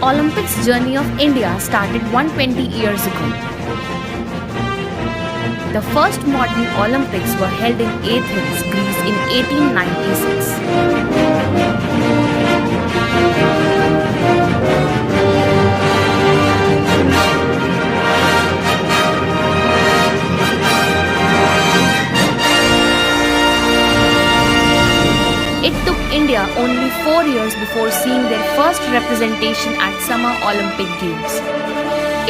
Olympics journey of India started 120 years ago. The first modern Olympics were held in Athens, Greece in 1896. It took India only 4 years before seeing their first representation at Summer Olympic Games.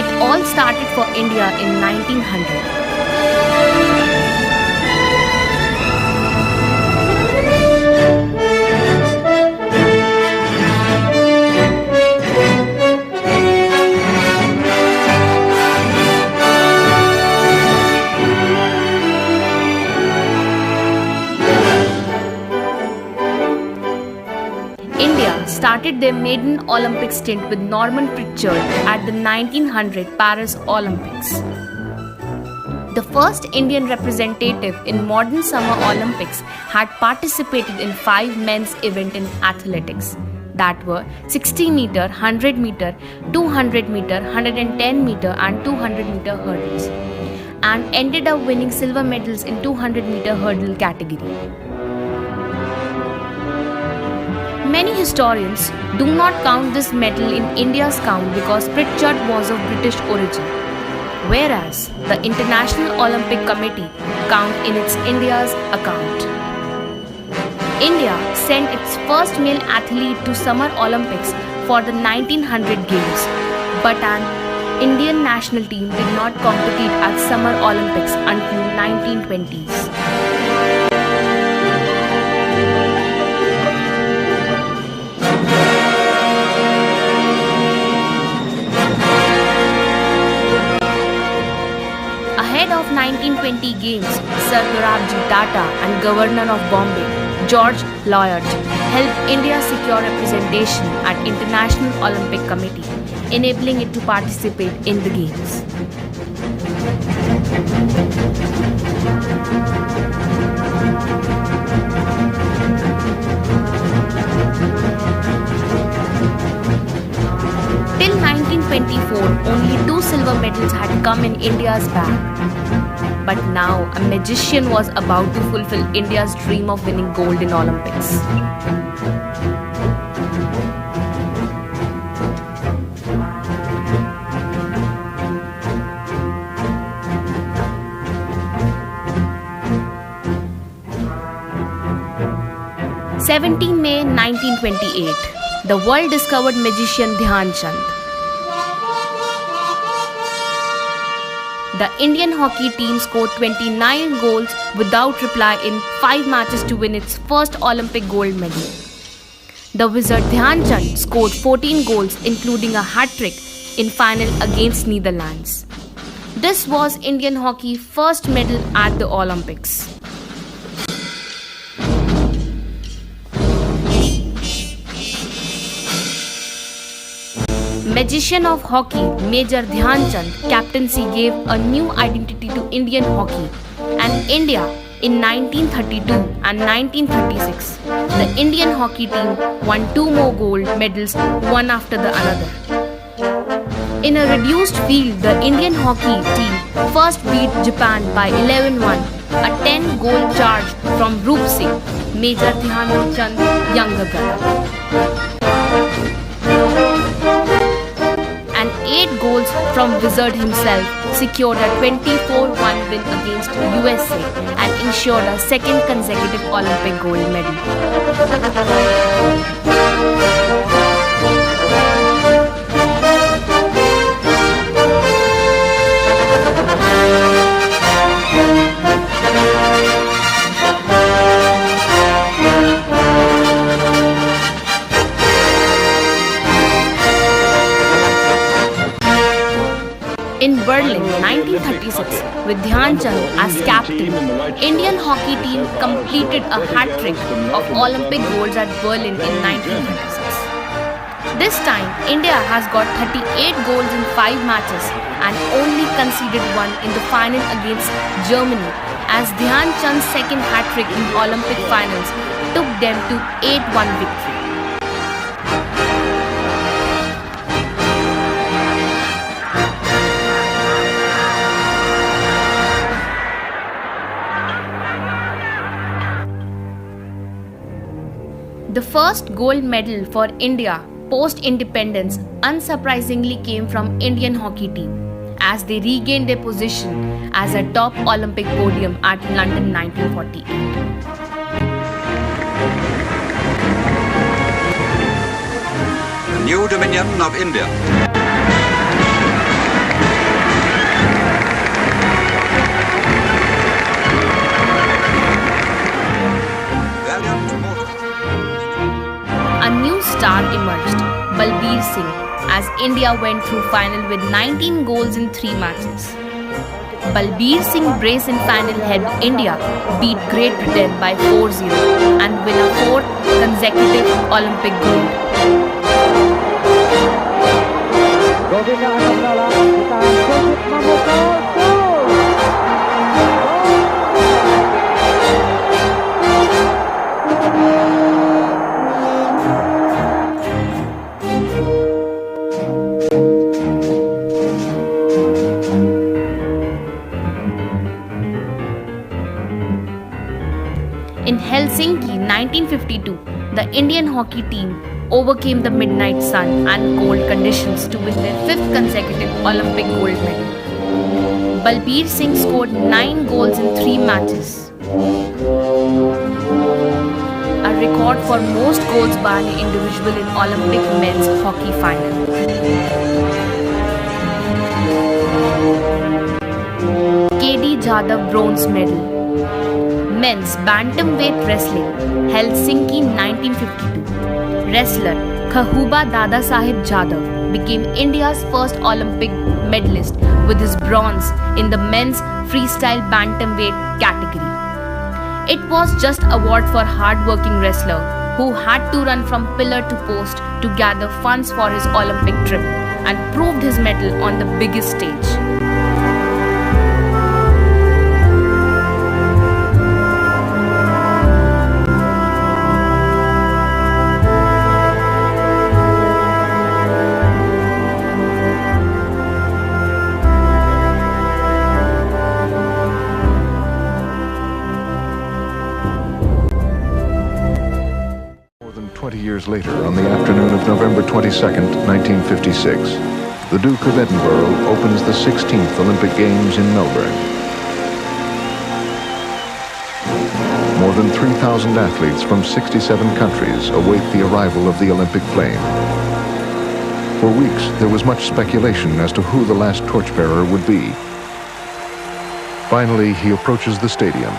It all started for India in 1900. Started their maiden Olympic stint with Norman Pritchard at the 1900 Paris Olympics. The first Indian representative in modern Summer Olympics had participated in 5 men's events in athletics. That were 60 meter, 100 meter, 200 meter, 110 meter and 200 meter hurdles, and ended up winning silver medals in 200 meter hurdle category. Many historians do not count this medal in India's count because Pritchard was of British origin, whereas the International Olympic Committee count in its India's account. India sent its first male athlete to Summer Olympics for the 1900 Games, but an Indian national team did not compete at Summer Olympics until 1920s. Ahead of 1920 Games, Sir Dorabji Tata and Governor of Bombay, George Lloyd, helped India secure representation at International Olympic Committee, enabling it to participate in the Games. Till 1924, only 2 silver medals had come in India's bag. But now, a magician was about to fulfill India's dream of winning gold in Olympics. May 17, 1928, the world discovered magician Dhyan Chand. The Indian hockey team scored 29 goals without reply in 5 matches to win its first Olympic gold medal. The wizard Dhyan Chand scored 14 goals, including a hat-trick in final against Netherlands. This was Indian hockey's first medal at the Olympics. Magician of hockey Major Dhyan Chand captaincy gave a new identity to Indian hockey, and India in 1932 and 1936, the Indian hockey team won 2 more gold medals one after the another. In a reduced field, the Indian hockey team first beat Japan by 11-1, a 10-goal charge from Roop Singh, Major Dhyan Chand's younger brother. And 8 goals from Wizard himself secured a 24-1 win against USA and ensured a second consecutive Olympic gold medal. In Berlin, 1936, with Dhyan Chand as captain, Indian hockey team completed a hat-trick of Olympic golds at Berlin in 1936. This time, India has got 38 goals in 5 matches and only conceded 1 in the final against Germany, as Dhyan Chand's second hat-trick in Olympic finals took them to 8-1 victory. first gold medal for India post-independence unsurprisingly came from Indian hockey team as they regained their position as a top Olympic podium at London 1948. The new dominion of India. A new star emerged, Balbir Singh, as India went through final with 19 goals in 3 matches. Balbir Singh brace in final helped India beat Great Britain by 4-0 and win a 4th consecutive Olympic gold. Govinda Anandala, ditahan Sujit memukul gol. In Helsinki 1952, the Indian hockey team overcame the midnight sun and cold conditions to win their 5th consecutive Olympic gold medal. Balbir Singh scored 9 goals in 3 matches, a record for most goals by an individual in Olympic men's hockey final. KD Jadhav bronze medal. Men's bantamweight wrestling, Helsinki 1952. Wrestler Kahuba Dadasaheb Jadhav became India's first Olympic medalist with his bronze in the men's freestyle bantamweight category. It was just an award for hard-working wrestler who had to run from pillar to post to gather funds for his Olympic trip and proved his mettle on the biggest stage. More than 20 years later, on the afternoon of November 22nd, 1956, the Duke of Edinburgh opens the 16th Olympic Games in Melbourne. More than 3,000 athletes from 67 countries await the arrival of the Olympic flame. For weeks, there was much speculation as to who the last torchbearer would be. Finally, he approaches the stadium.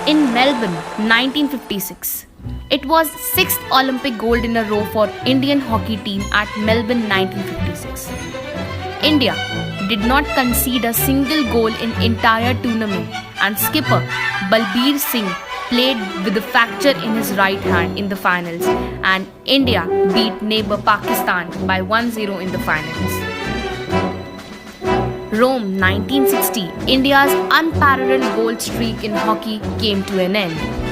In Melbourne, 1956. It was 6th Olympic gold in a row for Indian hockey team at Melbourne 1956. India did not concede a single goal in entire tournament and skipper Balbir Singh played with a fracture in his right hand in the finals and India beat neighbour Pakistan by 1-0 in the finals. Rome 1960, India's unparalleled gold streak in hockey came to an end.